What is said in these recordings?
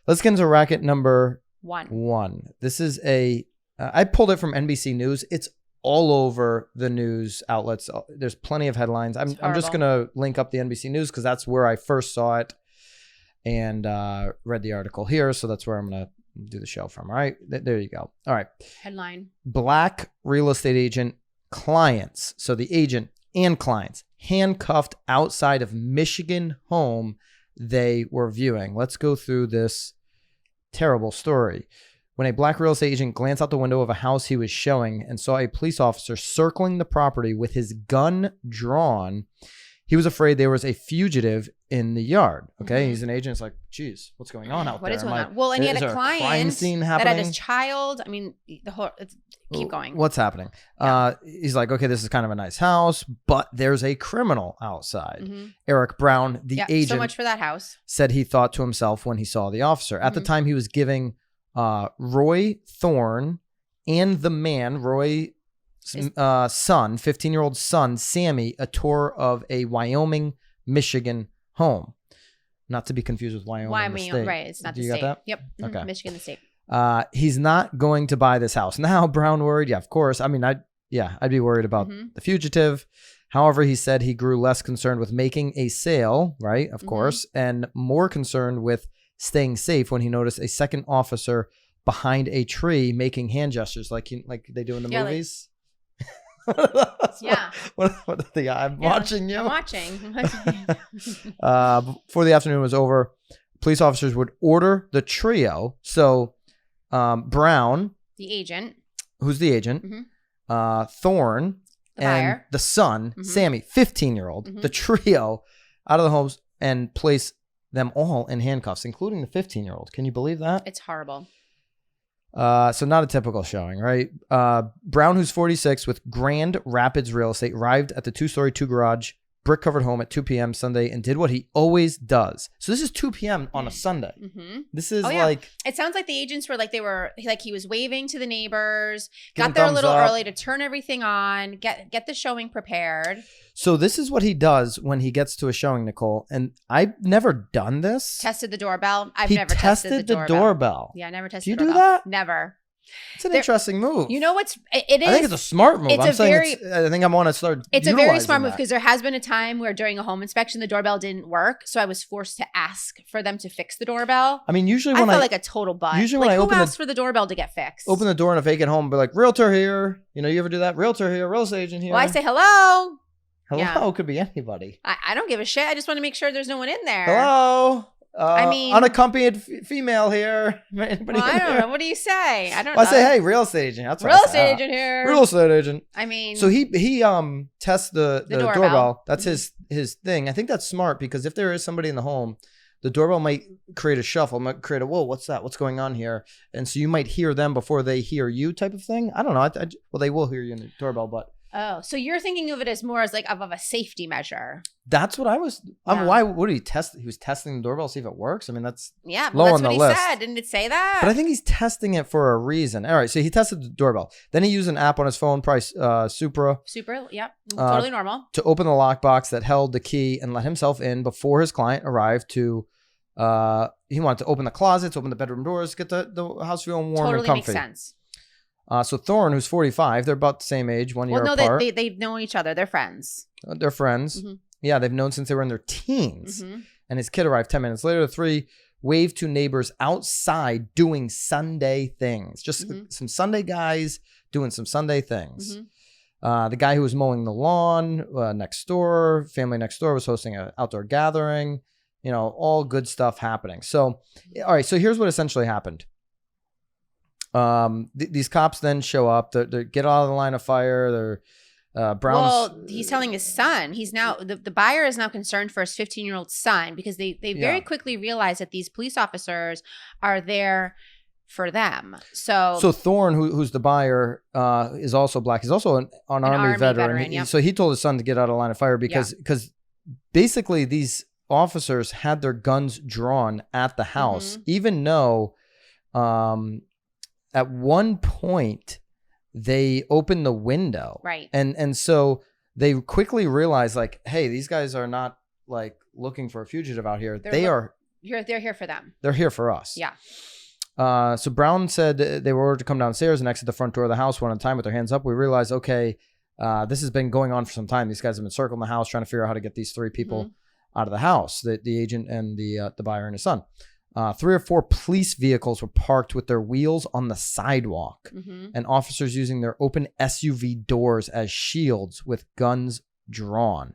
Let's get into racket number one. This is I pulled it from NBC News. It's all over the news outlets. There's plenty of headlines. I'm just going to link up the NBC News because that's where I first saw it and read the article here. So that's where I'm going to do the show from. All right. There you go. All right. Headline. Black real estate agent clients. So the agent and clients handcuffed outside of Michigan home they were viewing. Let's go through this terrible story. When a black real estate agent glanced out the window of a house he was showing and saw a police officer circling the property with his gun drawn, he was afraid there was a fugitive in the yard. Okay, He's an agent. It's like, geez, what's going on out there? What is going on? Well, and he had a client crime scene that happening? had his child. I mean, keep going. What's happening? Yeah. He's like, okay, this is kind of a nice house, but there's a criminal outside. Eric Brown, the agent, so much for that house, said he thought to himself when he saw the officer. At the time, he was giving Roy Thorne and the man, Roy's son, 15-year-old son, Sammy, a tour of a Wyoming, Michigan home. Not to be confused with Wyoming the state. Right. It's not the You state. got that? Yep. Okay. Michigan, the state. He's not going to buy this house. Now, Brown worried. Yeah, of course. I mean, I'd be worried about the fugitive. However, he said he grew less concerned with making a sale, right? Of course, and more concerned with staying safe when he noticed a second officer behind a tree making hand gestures like they do in the movies. I'm watching you. I'm watching. Before the afternoon was over, police officers would order the trio. So Brown, the agent, who's the agent, Thorne, the and buyer, the son, Sammy, 15-year-old, the trio, out of the homes and place them all in handcuffs, including the 15-year-old. Can you believe that? It's horrible. So not a typical showing, right? Brown, who's 46, with Grand Rapids Real Estate, arrived at the 2-story, 2-garage, brick-covered home at 2 p.m. Sunday and did what he always does. So this is 2 p.m. on a Sunday. This is like... It sounds like the agents were he was waving to the neighbors, got there a little early to turn everything on, get the showing prepared. So this is what he does when he gets to a showing, Nicole. And I've never done this. Tested the doorbell. I've he never tested the doorbell. Yeah, I never tested the doorbell. Do you do that? Never. It's an interesting move. You know what's it is? I think it's a smart move. I think I want to start. It's a very smart move because there has been a time where during a home inspection the doorbell didn't work, so I was forced to ask for them to fix the doorbell. I mean, usually I felt like a total butt. Usually when I who asked for the doorbell to get fixed? Open the door in a vacant home, be like, realtor here. You know, you ever do that? Realtor here, real estate agent here. Well, I say hello. Hello could be anybody. I don't give a shit. I just want to make sure there's no one in there. Hello. I mean, unaccompanied female here. Anybody I don't here? know. What do you say? I don't know. I say, hey, real estate agent. That's what real estate agent here. Real estate agent. I mean, so he tests the doorbell. That's his thing. I think that's smart because if there is somebody in the home, the doorbell might create a shuffle, might create a whoa, what's that? What's going on here? And so you might hear them before they hear you, type of thing. I don't know. Well, they will hear you in the doorbell, but. Oh, so you're thinking of it as more as like of a safety measure. That's what I was. Why would he test? He was testing the doorbell to see if it works. I mean, that's low on the list. That's what he said. Didn't it say that? But I think he's testing it for a reason. All right, so he tested the doorbell. Then he used an app on his phone, Supra, yep, totally normal, to open the lockbox that held the key and let himself in before his client arrived. He wanted to open the closets, open the bedroom doors, get the house feeling warm and comfy. Totally makes sense. So Thorne, who's 45, they're about the same age, 1 year apart. Well, no, they've known each other. They're friends. They're friends. Yeah, they've known since they were in their teens. And his kid arrived 10 minutes later. The three waved to neighbors outside doing Sunday things. Just some Sunday guys doing some Sunday things. The guy who was mowing the lawn family next door, was hosting an outdoor gathering. You know, all good stuff happening. So, all right, so here's what essentially happened. These cops then show up. They get out of the line of fire. They're Brown's. Well, he's telling his son. He's now the buyer is now concerned for his 15-year-old son because they very quickly realize that these police officers are there for them. So Thorne, who's the buyer, is also black. He's also an army veteran. Yep. So he told his son to get out of the line of fire because basically these officers had their guns drawn at the house, even though. At one point, they opened the window. Right. And so they quickly realized, like, hey, these guys are not, like, looking for a fugitive out here. They're here for them. They're here for us. Yeah. So Brown said they were ordered to come downstairs and exit the front door of the house one at a time with their hands up. We realized, okay, this has been going on for some time. These guys have been circling the house trying to figure out how to get these three people out of the house, the agent and the buyer and his son. 3 or 4 police vehicles were parked with their wheels on the sidewalk and officers using their open SUV doors as shields with guns drawn.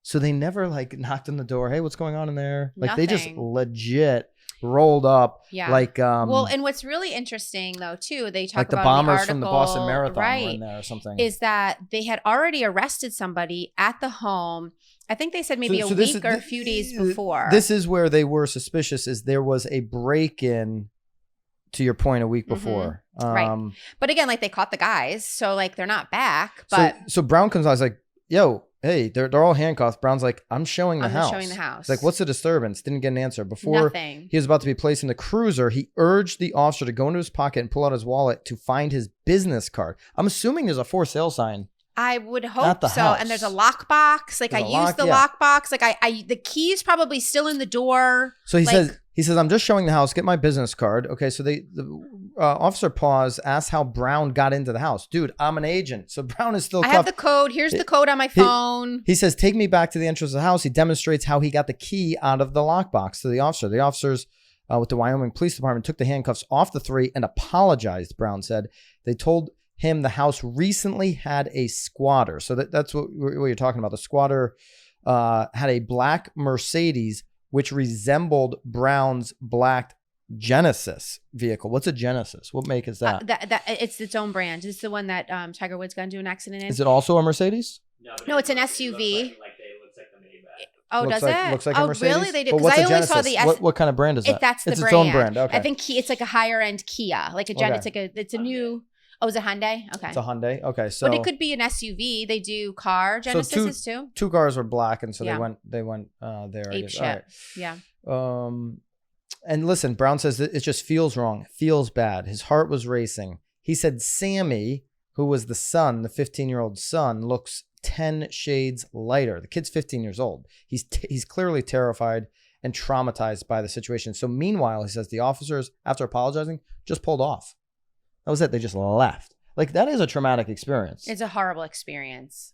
So they never like knocked on the door. Hey, what's going on in there? Like They just legit rolled up. Yeah. Like well, and what's really interesting though too, they talk like the about bombers the article, from the Boston Marathon were in there or something. Is that they had already arrested somebody at the home. I think they said maybe a week or a few days before. This is where they were suspicious, is there was a break-in, to your point, a week before. Right. But again, like they caught the guys, so like they're not back. But so Brown comes out, he's like, yo, hey, they're all handcuffed. Brown's like, I'm showing the house. It's like, what's the disturbance? Didn't get an answer. Before Nothing. He was about to be placed in the cruiser, he urged the officer to go into his pocket and pull out his wallet to find his business card. I'm assuming there's a for sale sign. I would hope so. House. And there's a lockbox. Like I used the lockbox. Like I the key's probably still in the door. So he says, I'm just showing the house. Get my business card. Okay. So the officer paused, asked how Brown got into the house. Dude, I'm an agent. So Brown is still I have the code. Here's the code on my phone. He says, take me back to the entrance of the house. He demonstrates how he got the key out of the lockbox to the officer. The officers with the Wyoming Police Department took the handcuffs off the 3 and apologized, Brown said. They told him the house recently had a squatter. So that's what you're talking about. The squatter had a black Mercedes, which resembled Brown's black Genesis vehicle. What's a Genesis? What make is that? It's its own brand. It's the one that Tiger Woods got into an accident in. Is it also a Mercedes? No, it's an SUV. Looks like the Maybach. Oh, does it? Looks like a Mercedes? Really? They do. Because I only saw the what kind of brand is that? That's the brand. It's its own brand. Okay. I think it's like a higher end Kia, like a Gen. Okay. It's a new. Oh, is it Hyundai? Okay. It's a Hyundai. Okay, so but it could be an SUV. They do car Genesis too. 2 cars were black, and so they went there. Ape shit. Right. Yeah. And listen, Brown says that it just feels wrong, feels bad. His heart was racing. He said Sammy, who was the son, the 15-year-old son, looks 10 shades lighter. The kid's 15 years old. He's clearly terrified and traumatized by the situation. So meanwhile, he says the officers, after apologizing, just pulled off. That was it. They just left. Like, that is a traumatic experience. It's a horrible experience.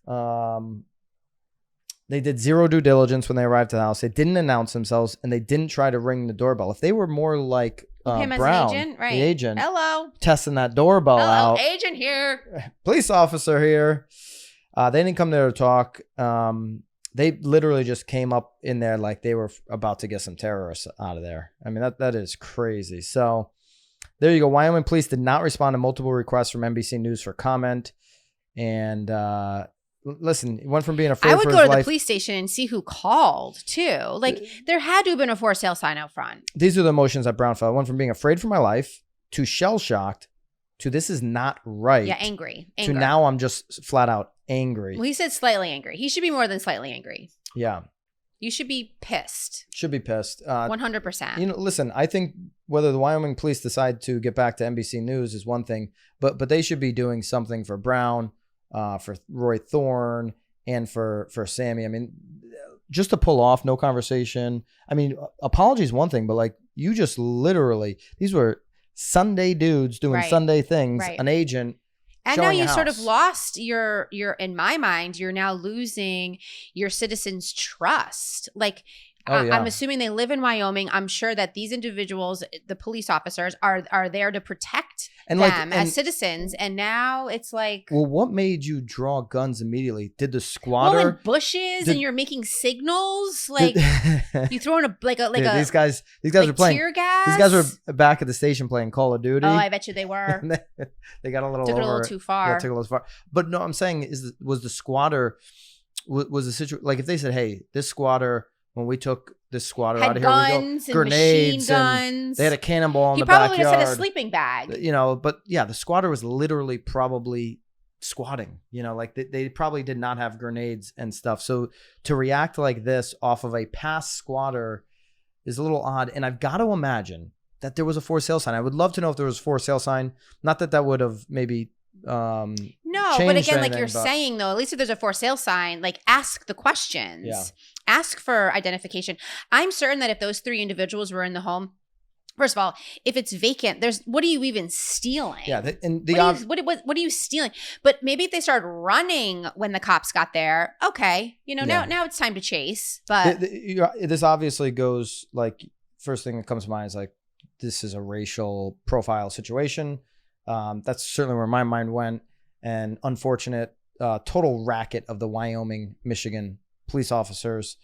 They did zero due diligence when they arrived at the house. They didn't announce themselves, and they didn't try to ring the doorbell. If they were more like him Brown, as an agent, right? The agent, hello, testing that doorbell out. Agent here, police officer here. They didn't come there to talk. They literally just came up in there like they were about to get some terrorists out of there. I mean, that is crazy. So there you go. Wyoming police did not respond to multiple requests from NBC News for comment. And listen, it went from being afraid I would for go his to life. the police station and see who called too. Like there had to have been a for sale sign out front. These are the emotions that Brown felt. I went from being afraid for my life to shell-shocked to this is not right. Yeah, angry. To now I'm just flat out angry. Well, he said slightly angry. He should be more than slightly angry. Yeah. You should be pissed. Should be pissed. 100%. You know, listen, I think whether the Wyoming police decide to get back to NBC News is one thing, but they should be doing something for Brown, for Roy Thorne, and for Sammy. I mean, just to pull off no conversation. I mean, apology is one thing, but like you just literally, these were Sunday dudes doing Sunday things, an agent. And now you sort of lost your, in my mind, you're now losing your citizens' trust. Like, I'm assuming they live in Wyoming. I'm sure that these individuals, the police officers, are there to protect them as citizens. And now it's like, well, what made you draw guns immediately? Did the squatter? Well, in bushes and you're making signals, like you throwing these guys like were playing tear gas. These guys were back at the station playing Call of Duty. Oh, I bet you they were. They got a little took it a little too far. Yeah, took it a little far. But no, I'm saying was the squatter was the situation like if they said, hey, this squatter. When we took this squatter out of here, we go grenades and they had a cannonball in the backyard. He probably just had a sleeping bag. You know, but yeah, the squatter was literally probably squatting. You know, like they probably did not have grenades and stuff. So to react like this off of a past squatter is a little odd. And I've got to imagine that there was a for sale sign. I would love to know if there was a for sale sign. Not that would have maybe No, but again, like you're saying though, at least if there's a for sale sign, like ask the questions. Yeah. Ask for identification. I'm certain that if those 3 individuals were in the home, first of all, if it's vacant, what are you even stealing? Yeah, what are you stealing? But maybe if they started running when the cops got there, okay, now it's time to chase. But this obviously goes like, first thing that comes to mind is like, this is a racial profile situation. That's certainly where my mind went. And unfortunate, total racket of the Wyoming, Michigan police officers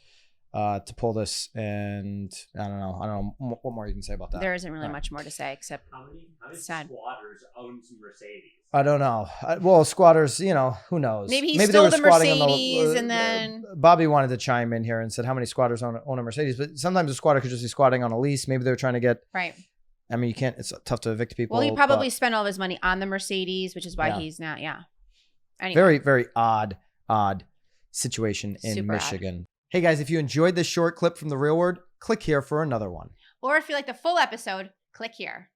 to pull this. And I don't know what more you can say about that. There isn't really much more to say except how many squatters own some Mercedes? I don't know. Well, squatters, who knows? Maybe he stole the Mercedes and then... Bobby wanted to chime in here and said how many squatters own a Mercedes. But sometimes a squatter could just be squatting on a lease. Maybe they were trying to get... Right. I mean, it's tough to evict people. Well, he probably spent all of his money on the Mercedes, which is why he's not, Anyway. Very, very odd situation in Michigan. Odd. Hey, guys, if you enjoyed this short clip from The Real World, click here for another one. Or if you like the full episode, click here.